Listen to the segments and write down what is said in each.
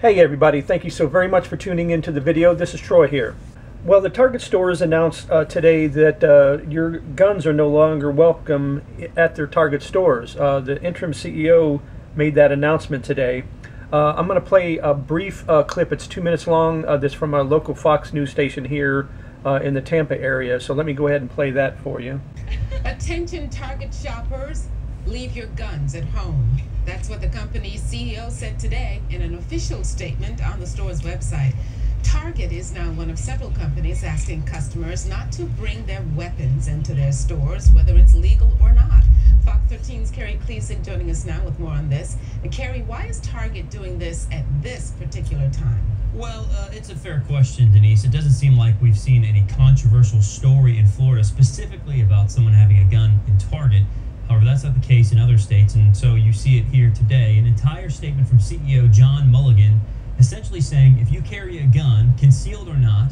Hey everybody, thank you so very much for tuning into the video. This is Troy here. Well, the Target stores announced today that your guns are no longer welcome at their Target stores. The interim CEO made that announcement today. I'm going to play a brief clip. It's 2 minutes long. This from a local Fox News station here in the Tampa area. So let me go ahead and play that for you. Attention Target shoppers, leave your guns at home. That's what the company's CEO said today in an official statement on the store's website. Target is now one of several companies asking customers not to bring their weapons into their stores, whether it's legal or not. Fox 13's Carrie Cleesing joining us now with more on this. And Carrie, why is Target doing this at this particular time? Well, it's a fair question, Denise. It doesn't seem like we've seen any controversial story in Florida specifically about someone having a gun in Target. However, that's not the case in other states, and so you see it here today. An entire statement from CEO John Mulligan essentially saying if you carry a gun, concealed or not,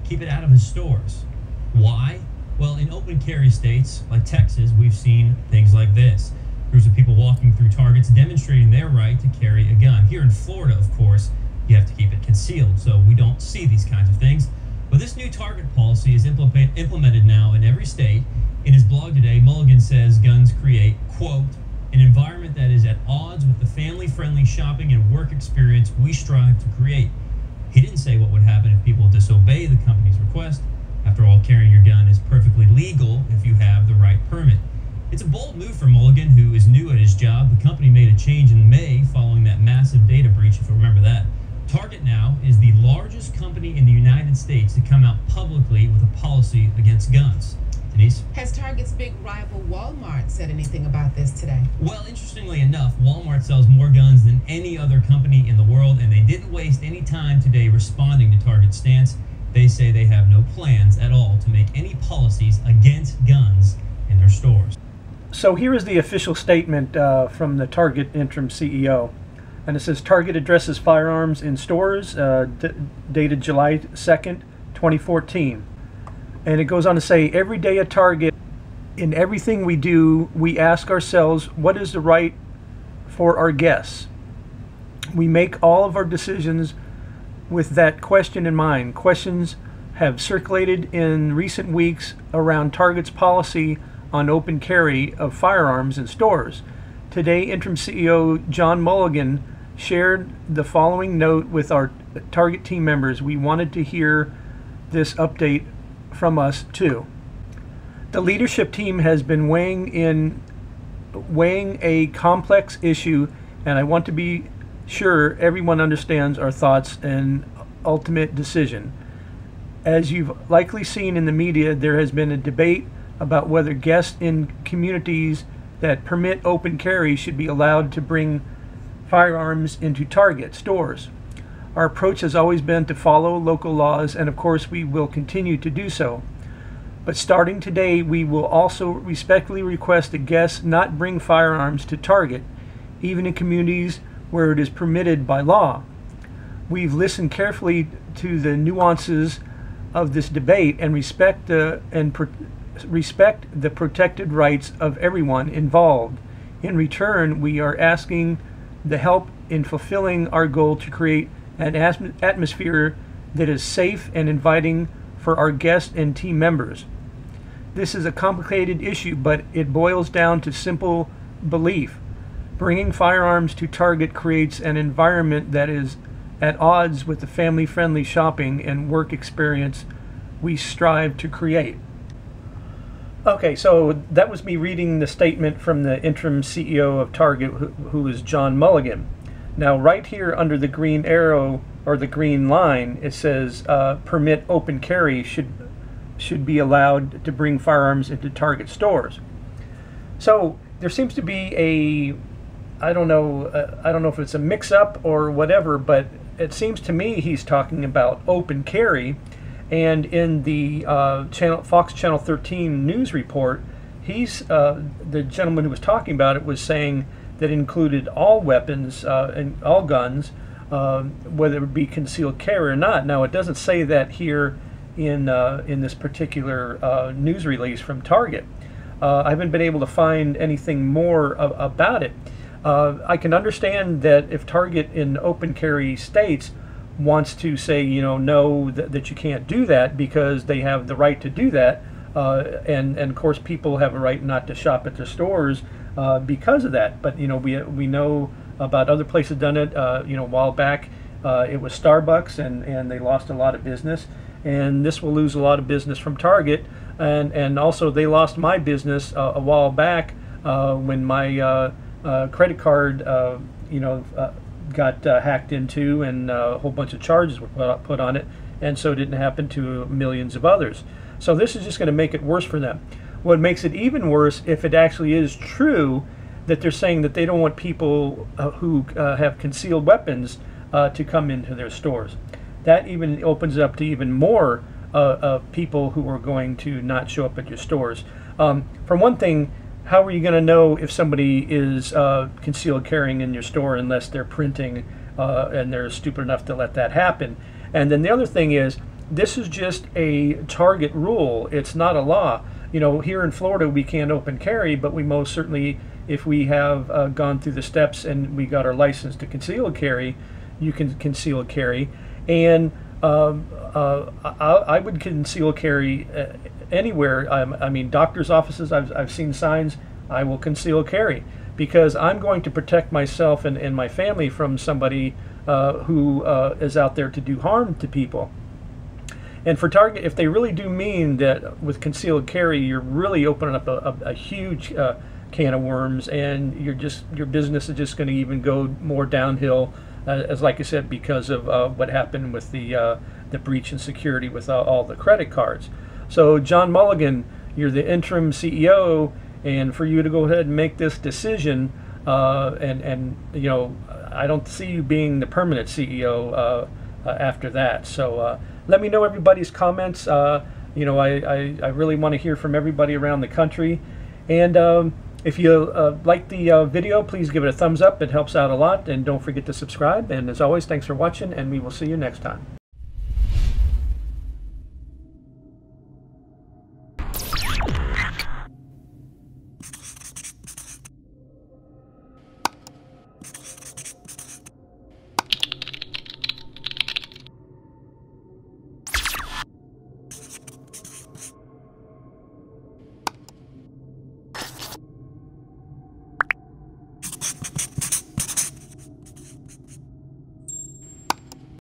keep it out of his stores. Why? Well, in open carry states like Texas, we've seen things like this. Groups of people walking through Targets demonstrating their right to carry a gun. Here in Florida, of course, you have to keep it concealed, so we don't see these kinds of things. But this new Target policy is implemented now in every state. In his blog today, Mulligan says guns create, quote, an environment that is at odds with the family-friendly shopping and work experience we strive to create. He didn't say what would happen if people disobey the company's request. After all, carrying your gun is perfectly legal if you have the right permit. It's a bold move for Mulligan, who is new at his job. The company made a change in May following that massive data breach, if you remember that. Target now is the largest company in the United States to come out publicly with a policy against guns. Denise? Has Target's big rival Walmart said anything about this today? Well, interestingly enough, Walmart sells more guns than any other company in the world, and they didn't waste any time today responding to Target's stance. They say they have no plans at all to make any policies against guns in their stores. So here is the official statement from the Target interim CEO. And it says Target addresses firearms in stores, dated July 2nd, 2014. And it goes on to say, every day at Target, in everything we do, we ask ourselves, what is the right for our guests? We make all of our decisions with that question in mind. Questions have circulated in recent weeks around Target's policy on open carry of firearms in stores. Today, interim CEO John Mulligan shared the following note with our Target team members. We wanted to hear this update from us too. The leadership team has been weighing a complex issue, and I want to be sure everyone understands our thoughts and ultimate decision. As you've likely seen in the media, there has been a debate about whether guests in communities that permit open carry should be allowed to bring firearms into Target stores. Our approach has always been to follow local laws, and of course we will continue to do so. But starting today, we will also respectfully request that guests not bring firearms to Target, even in communities where it is permitted by law. We've listened carefully to the nuances of this debate and respect the protected rights of everyone involved. In return, we are asking the help in fulfilling our goal to create an atmosphere that is safe and inviting for our guests and team members. This is a complicated issue, but it boils down to simple belief. Bringing firearms to Target creates an environment that is at odds with the family-friendly shopping and work experience we strive to create. Okay, so that was me reading the statement from the interim CEO of Target, who is John Mulligan. Now, right here under the green arrow or the green line, it says permit open carry should be allowed to bring firearms into Target stores. So there seems to be I don't know if it's a mix-up or whatever, but it seems to me he's talking about open carry. And in the Fox Channel 13 news report, the gentleman who was talking about it was saying that included all weapons and all guns, whether it be concealed carry or not. Now, it doesn't say that here in this particular news release from Target. I haven't been able to find anything more about it. I can understand that if Target in open carry states wants to say, no, that you can't do that because they have the right to do that. And of course, people have a right not to shop at their stores because of that. But we know about other places done it. A while back, it was Starbucks, and they lost a lot of business. And this will lose a lot of business from Target. And also, they lost my business a while back when my credit card, got hacked into, and a whole bunch of charges were put on it. And so it didn't happen to millions of others. So this is just going to make it worse for them. What makes it even worse, if it actually is true that they're saying that they don't want people who have concealed weapons to come into their stores. That even opens up to even more people who are going to not show up at your stores. For one thing, how are you going to know if somebody is concealed carrying in your store unless they're printing and they're stupid enough to let that happen? And then the other thing is, this is just a Target rule. It's not a law. Here in Florida, we can't open carry, but we most certainly, if we have gone through the steps and we got our license to conceal carry, you can conceal carry. And I would conceal carry anywhere. I mean, doctor's offices, I've seen signs, I will conceal carry, because I'm going to protect myself and my family from somebody who is out there to do harm to people. And for Target, if they really do mean that with concealed carry, you're really opening up a huge can of worms, and your business is just going to even go more downhill, as like I said, because of what happened with the breach in security with all the credit cards. So John Mulligan, you're the interim CEO, and for you to go ahead and make this decision, and I don't see you being the permanent CEO after that. So let me know everybody's comments. I really want to hear from everybody around the country. And if you like the video, please give it a thumbs up. It helps out a lot. And don't forget to subscribe. And as always, thanks for watching, and we will see you next time.